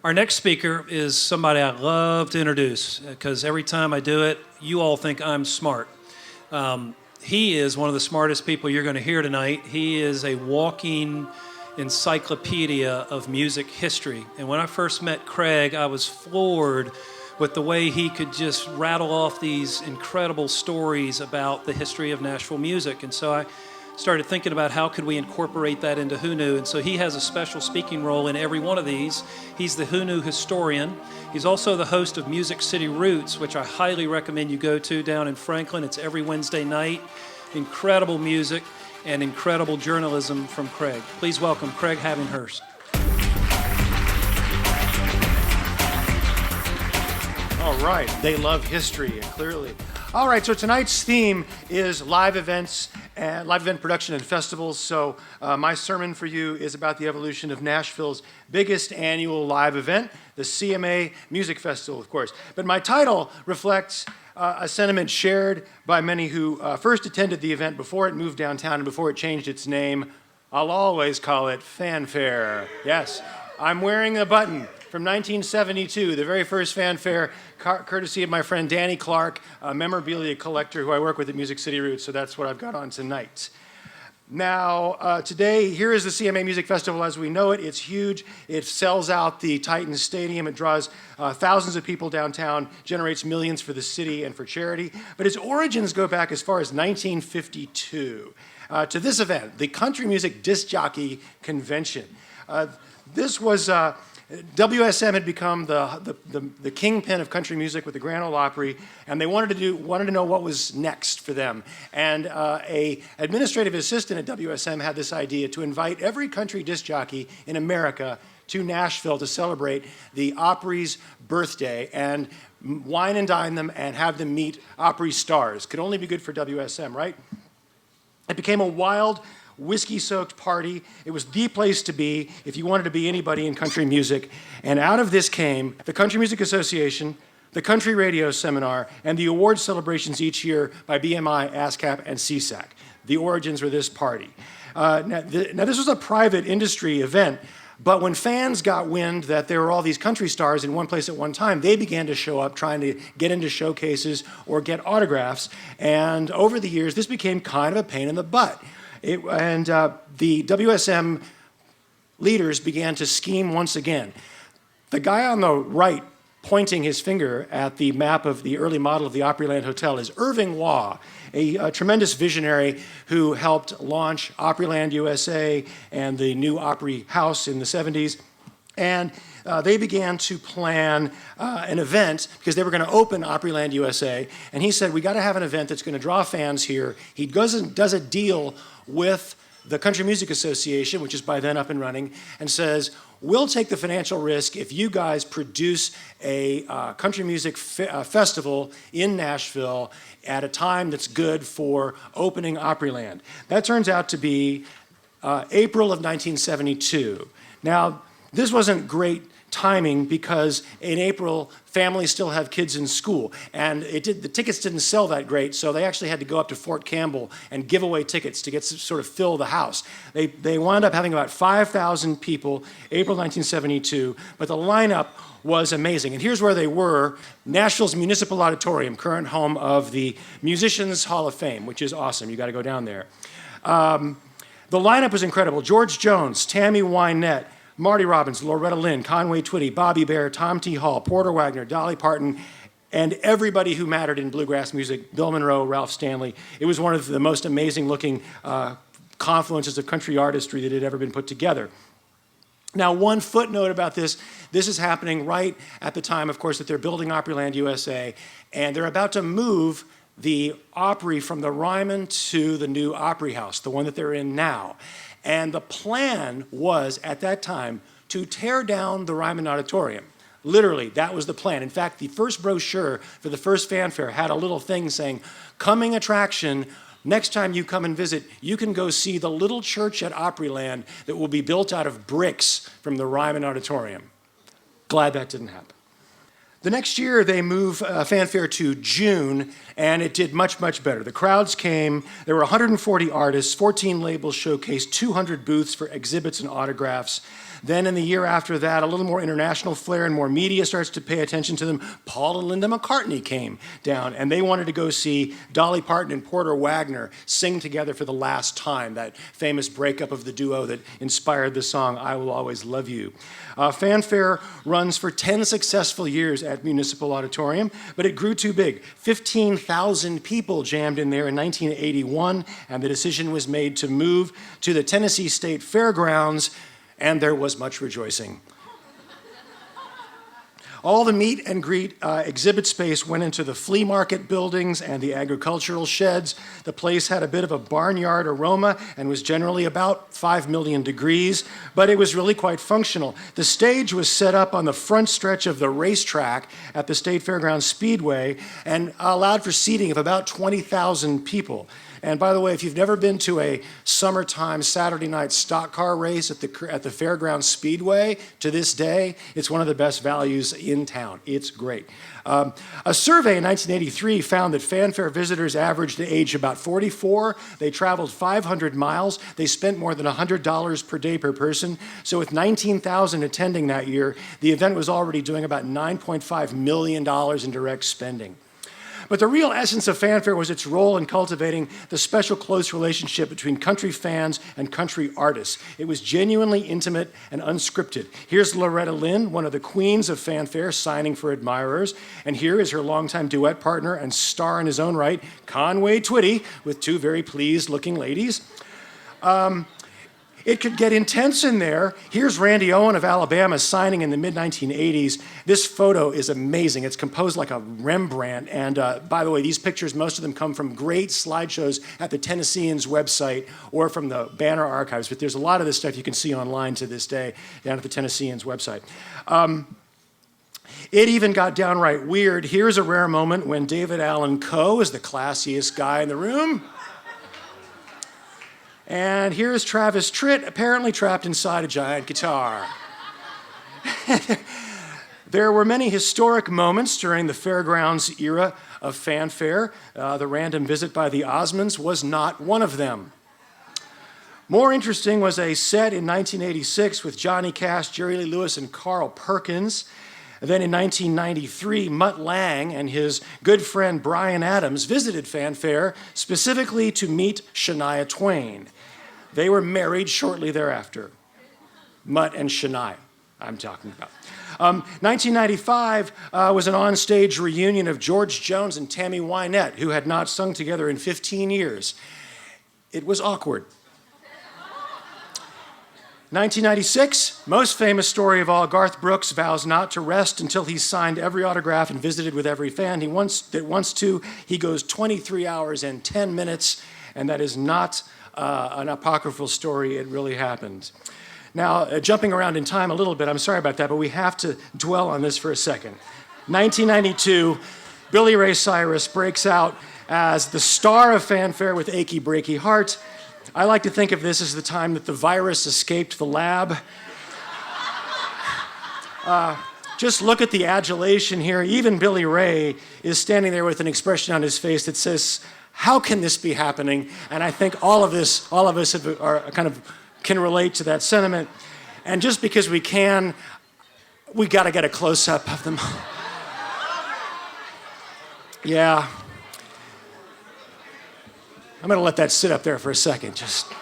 Our next speaker is somebody I love to introduce because every time I do it, you all think I'm smart. He is one of the smartest people you're going to hear tonight. He is a walking encyclopedia of music history. And when I first met Craig, I was floored with the way he could just rattle off these incredible stories about the history of Nashville music. And so I started thinking about how could we incorporate that into Who Knew. And so he has a special speaking role in every one of these. He's the Who Knew historian. He's also the host of Music City Roots, which I highly recommend you go to down in Franklin. It's every Wednesday night. Incredible music and incredible journalism from Craig. Please welcome Craig Havighurst. All right, they love history, clearly. All right, so tonight's theme is live events and live event production and festivals. So my sermon for you is about the evolution of Nashville's biggest annual live event, the CMA Music Festival, of course. But my title reflects a sentiment shared by many who first attended the event before it moved downtown and before it changed its name. I'll always call it fanfare. Yes, I'm wearing a button from 1972, the very first fanfare, courtesy of my friend Danny Clark, a memorabilia collector who I work with at Music City Roots, so that's what I've got on tonight. Now, today, here is the CMA Music Festival as we know it. It's huge. It sells out the Titans Stadium. It draws thousands of people downtown, generates millions for the city and for charity. But its origins go back as far as 1952 to this event, the Country Music Disc Jockey Convention. This was WSM had become the kingpin of country music with the Grand Ole Opry, and they wanted to know what was next for them. And a administrative assistant at WSM had this idea to invite every country disc jockey in America to Nashville to celebrate the Opry's birthday and wine and dine them and have them meet Opry stars. Could only be good for WSM, right? It became a wild, whiskey-soaked party. It was the place to be if you wanted to be anybody in country music. And out of this came the Country Music Association, the Country Radio Seminar, and the award celebrations each year by BMI, ASCAP, and CSAC. The origins were this party. Now, this was a private industry event, but when fans got wind that there were all these country stars in one place at one time, they began to show up trying to get into showcases or get autographs. And over the years, this became kind of a pain in the butt. The WSM leaders began to scheme once again. The guy on the right pointing his finger at the map of the early model of the Opryland Hotel is Irving Waugh, a tremendous visionary who helped launch Opryland USA and the new Opry House in the 70s. And they began to plan an event because they were going to open Opryland USA. And he said, we got to have an event that's going to draw fans here. He does a deal with the Country Music Association, which is by then up and running, and says, we'll take the financial risk if you guys produce a country music festival in Nashville at a time that's good for opening Opryland. That turns out to be April of 1972. Now, this wasn't great timing because in April, families still have kids in school. And the tickets didn't sell that great, so they actually had to go up to Fort Campbell and give away tickets to sort of fill the house. They wound up having about 5,000 people, April 1972, but the lineup was amazing. And here's where they were: Nashville's Municipal Auditorium, current home of the Musicians Hall of Fame, which is awesome. You got to go down there. The lineup was incredible. George Jones, Tammy Wynette, Marty Robbins, Loretta Lynn, Conway Twitty, Bobby Bare, Tom T. Hall, Porter Wagner, Dolly Parton, and everybody who mattered in bluegrass music, Bill Monroe, Ralph Stanley. It was one of the most amazing looking confluences of country artistry that had ever been put together. Now, one footnote about this is happening right at the time, of course, that they're building Opryland USA, and they're about to move the Opry from the Ryman to the new Opry House, the one that they're in now. And the plan was, at that time, to tear down the Ryman Auditorium. Literally, that was the plan. In fact, the first brochure for the first fanfare had a little thing saying, coming attraction, next time you come and visit, you can go see the little church at Opryland that will be built out of bricks from the Ryman Auditorium. Glad that didn't happen. The next year, they moved fanfare to June, and it did much, much better. The crowds came. There were 140 artists, 14 labels showcased, 200 booths for exhibits and autographs. Then in the year after that, a little more international flair and more media starts to pay attention to them. Paul and Linda McCartney came down, and they wanted to go see Dolly Parton and Porter Wagner sing together for the last time, that famous breakup of the duo that inspired the song, I Will Always Love You. Fanfare runs for 10 successful years at Municipal Auditorium, but it grew too big. 15,000 people jammed in there in 1981, and the decision was made to move to the Tennessee State Fairgrounds, and there was much rejoicing. All the meet and greet exhibit space went into the flea market buildings and the agricultural sheds. The place had a bit of a barnyard aroma and was generally about 5 million degrees, but it was really quite functional. The stage was set up on the front stretch of the racetrack at the State Fairgrounds Speedway and allowed for seating of about 20,000 people. And by the way, if you've never been to a summertime Saturday night stock car race at the Fairgrounds Speedway, to this day, it's one of the best values in town. It's great. A survey in 1983 found that fanfare visitors averaged the age about 44. They traveled 500 miles. They spent more than $100 per day per person. So with 19,000 attending that year, the event was already doing about $9.5 million in direct spending. But the real essence of fanfare was its role in cultivating the special close relationship between country fans and country artists. It was genuinely intimate and unscripted. Here's Loretta Lynn, one of the queens of fanfare, signing for admirers. And here is her longtime duet partner and star in his own right, Conway Twitty, with two very pleased-looking ladies. It could get intense in there. Here's Randy Owen of Alabama signing in the mid-1980s. This photo is amazing. It's composed like a Rembrandt. And by the way, these pictures, most of them come from great slideshows at the Tennesseans website or from the Banner archives. But there's a lot of this stuff you can see online to this day down at the Tennesseans website. It even got downright weird. Here's a rare moment when David Allan Coe is the classiest guy in the room. And here's Travis Tritt, apparently trapped inside a giant guitar. There were many historic moments during the fairgrounds era of fanfare. The random visit by the Osmonds was not one of them. More interesting was a set in 1986 with Johnny Cash, Jerry Lee Lewis, and Carl Perkins. Then in 1993, Mutt Lange and his good friend Bryan Adams visited fanfare specifically to meet Shania Twain. They were married shortly thereafter. Mutt and Shania, I'm talking about. 1995 was an onstage reunion of George Jones and Tammy Wynette, who had not sung together in 15 years. It was awkward. 1996, most famous story of all, Garth Brooks vows not to rest until he's signed every autograph and visited with every fan that wants to. He goes 23 hours and 10 minutes, and that is not an apocryphal story. It really happened. Now, jumping around in time a little bit, I'm sorry about that, but we have to dwell on this for a second. 1992, Billy Ray Cyrus breaks out as the star of fanfare with Achy Breaky Heart. I like to think of this as the time that the virus escaped the lab. Just look at the adulation here. Even Billy Ray is standing there with an expression on his face that says, how can this be happening? And I think all of us can relate to that sentiment. And just because we can, we got to get a close-up of them. Yeah. I'm going to let that sit up there for a second. Just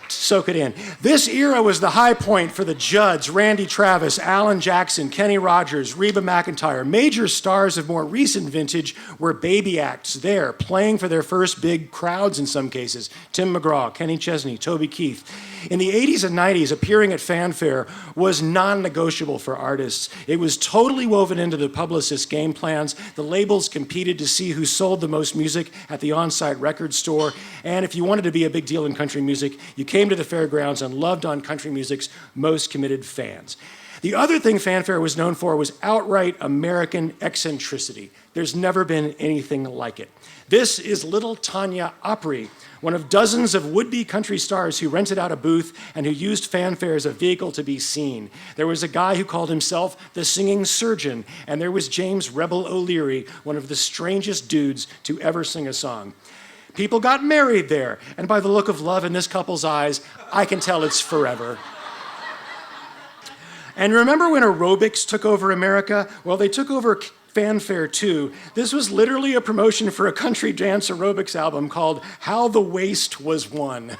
soak it in. This era was the high point for the Judds, Randy Travis, Alan Jackson, Kenny Rogers, Reba McEntire. Major stars of more recent vintage were baby acts there, playing for their first big crowds in some cases. Tim McGraw, Kenny Chesney, Toby Keith. In the 80s and 90s, appearing at fanfare was non-negotiable for artists. It was totally woven into the publicists' game plans. The labels competed to see who sold the most music at the on-site record store. And if you wanted to be a big deal in country music, you came to the fairgrounds and loved on country music's most committed fans. The other thing fanfare was known for was outright American eccentricity. There's never been anything like it. This is little Tanya Opry, one of dozens of would-be country stars who rented out a booth and who used fanfare as a vehicle to be seen. There was a guy who called himself the singing surgeon, and there was James Rebel O'Leary, one of the strangest dudes to ever sing a song. People got married there, and by the look of love in this couple's eyes, I can tell it's forever. And remember when aerobics took over America? Well, they took over fanfare too. This was literally a promotion for a country dance aerobics album called How the Waste Was Won.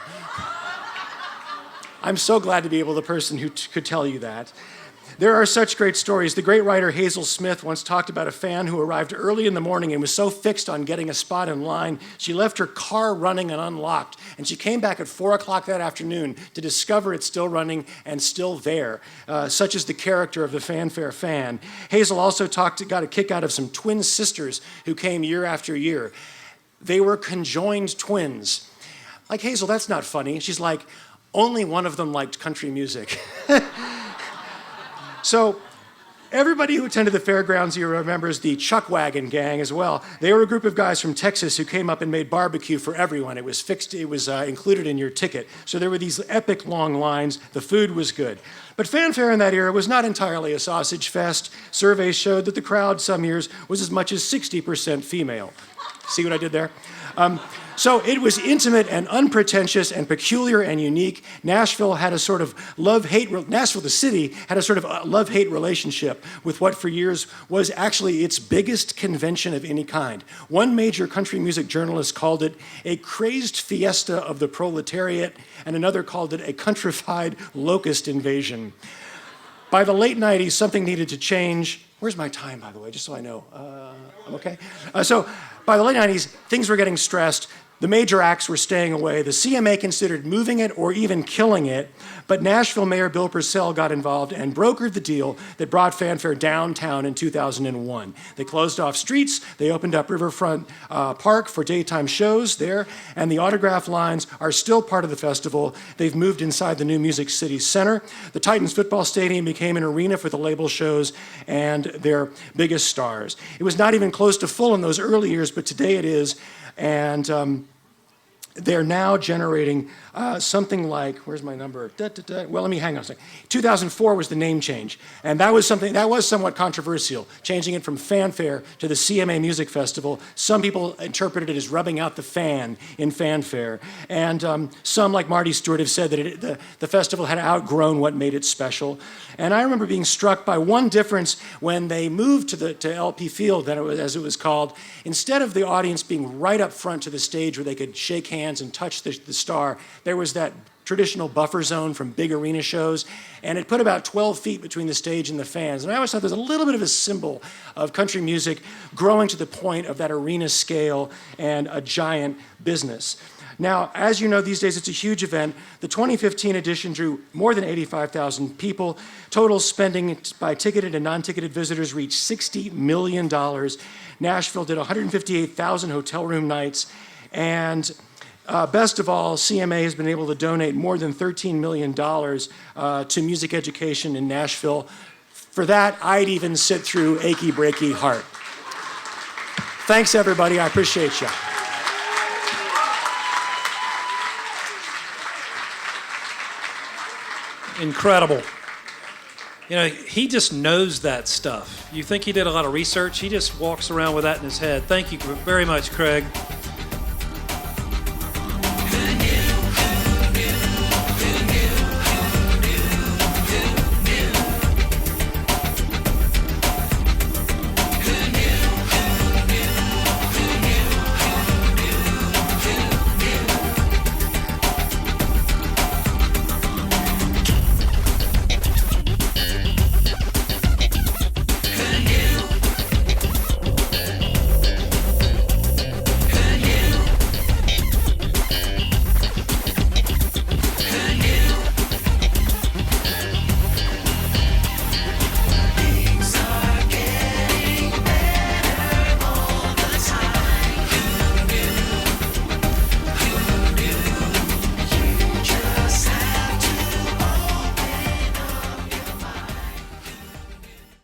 I'm so glad to be able the person who could tell you that. There are such great stories. The great writer Hazel Smith once talked about a fan who arrived early in the morning and was so fixed on getting a spot in line, she left her car running and unlocked, and she came back at 4 o'clock that afternoon to discover it's still running and still there. Such is the character of the fanfare fan. Hazel also got a kick out of some twin sisters who came year after year. They were conjoined twins. Like, Hazel, that's not funny. She's like, only one of them liked country music. So everybody who attended the fairgrounds here remembers the Chuck Wagon Gang as well. They were a group of guys from Texas who came up and made barbecue for everyone. It was fixed, it was included in your ticket. So there were these epic long lines. The food was good. But fanfare in that era was not entirely a sausage fest. Surveys showed that the crowd some years was as much as 60% female. See what I did there? So it was intimate and unpretentious and peculiar and unique. Nashville had a sort of Nashville, the city, had a sort of love-hate relationship with what for years was actually its biggest convention of any kind. One major country music journalist called it a crazed fiesta of the proletariat, and another called it a countrified locust invasion. By the late 90s, something needed to change. Where's my time, by the way, just so I know? I'm okay? So by the late 90s, things were getting stressed. The major acts were staying away. The CMA considered moving it or even killing it, but Nashville Mayor Bill Purcell got involved and brokered the deal that brought fanfare downtown in 2001. They closed off streets, they opened up Riverfront Park for daytime shows there, and the autograph lines are still part of the festival. They've moved inside the new Music City Center. The Titans football stadium became an arena for the label shows and their biggest stars. It was not even close to full in those early years, but today it is. And they're now generating something like, where's my number? Well, let me hang on a second. 2004 was the name change. And that was somewhat controversial, changing it from fanfare to the CMA Music Festival. Some people interpreted it as rubbing out the fan in fanfare. And some, like Marty Stewart, have said that the festival had outgrown what made it special. And I remember being struck by one difference when they moved to LP Field, as it was called. Instead of the audience being right up front to the stage where they could shake hands and touch the star, there was that traditional buffer zone from big arena shows, and it put about 12 feet between the stage and the fans. And I always thought there's a little bit of a symbol of country music growing to the point of that arena scale and a giant business. Now, as you know, these days it's a huge event. The 2015 edition drew more than 85,000 people. Total spending by ticketed and non-ticketed visitors reached $60 million. Nashville did 158,000 hotel room nights, and best of all, CMA has been able to donate more than $13 million to music education in Nashville. For that, I'd even sit through Achy Breaky Heart. Thanks, everybody. I appreciate you. Incredible. You know, he just knows that stuff. You think he did a lot of research? He just walks around with that in his head. Thank you very much, Craig.